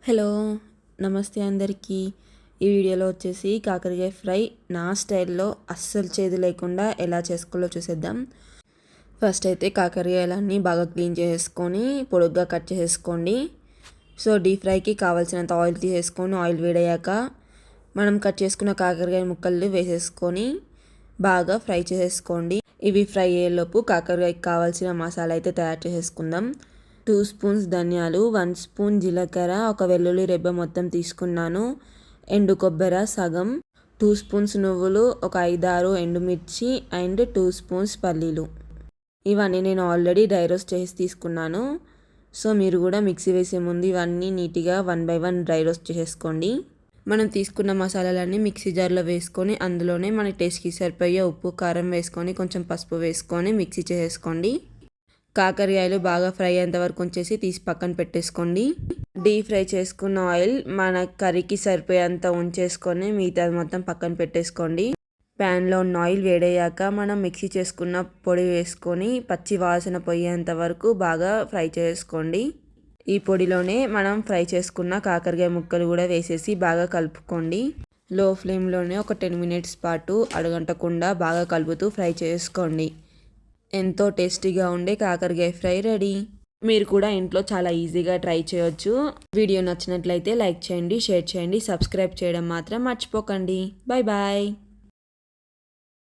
Hello, నమస్తే అందరికీ. ఈ వీడియోలో వచ్చేసి కాకరకాయ ఫ్రై నా స్టైల్లో అస్సలు చేదు లేకుండా ఎలా చేసుకోవాలో చూసేద్దాం. ఫస్ట్ అయితే కాకరకాయలన్నీ బాగా క్లీన్ చేసుకొని పొడుగ్గా కట్ చేసేసుకోండి. సో డీప్ ఫ్రైకి కావాల్సినంత ఆయిల్ తీసేసుకొని ఆయిల్ వేడయ్యాక మనం కట్ చేసుకున్న కాకరకాయ ముక్కలు వేసేసుకొని బాగా ఫ్రై చేసేసుకోండి. ఇవి ఫ్రై అయ్యేలోపు కాకరకాయకి కావాల్సిన మసాలా అయితే తయారు చేసేసుకుందాం. 2 స్పూన్స్ ధనియాలు, 1 స్పూన్ జీలకర్ర, ఒక వెల్లుల్లి రెబ్బ మొత్తం తీసుకున్నాను, ఎండు కొబ్బరి సగం, 2 స్పూన్స్ నువ్వులు, ఒక 5-6 ఎండుమిర్చి అండ్ 2 స్పూన్స్ పల్లీలు. ఇవన్నీ నేను ఆల్రెడీ డ్రై రోస్ట్ చేసి తీసుకున్నాను. సో మీరు కూడా మిక్సీ వేసే ముందు ఇవన్నీ నీట్గా 1 by 1 డ్రై రోస్ట్ చేసేసుకోండి. మనం తీసుకున్న మసాలాలన్నీ మిక్సీ జార్లో వేసుకొని అందులోనే మన టేస్ట్కి సరిపోయే ఉప్పు కారం వేసుకొని కొంచెం పసుపు వేసుకొని మిక్సీ చేసేసుకోండి. కాకరకాయలు బాగా ఫ్రై అయ్యేంత వరకు ఉంచేసి తీసి పక్కన పెట్టేసుకోండి. డీప్ ఫ్రై చేసుకున్న ఆయిల్ మన కర్రీకి సరిపోయేంత ఉంచేసుకొని మిగతా మొత్తం పక్కన పెట్టేసుకోండి. ప్యాన్లో ఉన్న ఆయిల్ వేడయ్యాక మనం మిక్సీ చేసుకున్న పొడి వేసుకొని పచ్చి వాసన పోయేంత వరకు బాగా ఫ్రై చేసుకోండి. ఈ పొడిలోనే మనం ఫ్రై చేసుకున్న కాకరకాయ ముక్కలు కూడా వేసేసి బాగా కలుపుకోండి. లో ఫ్లేమ్లోనే ఒక 10 minutes పాటు అడగంటకుండా బాగా కలుపుతూ ఫ్రై చేసుకోండి. ఎంతో టేస్టీగా ఉండే కాకరకాయ ఫ్రై రెడీ. మీరు కూడా ఇంట్లో చాలా ఈజీగా ట్రై చేయొచ్చు. వీడియో నచ్చినట్లయితే లైక్ చేయండి, షేర్ చేయండి, సబ్స్క్రైబ్ చేయడం మాత్రం మర్చిపోకండి. Bye bye.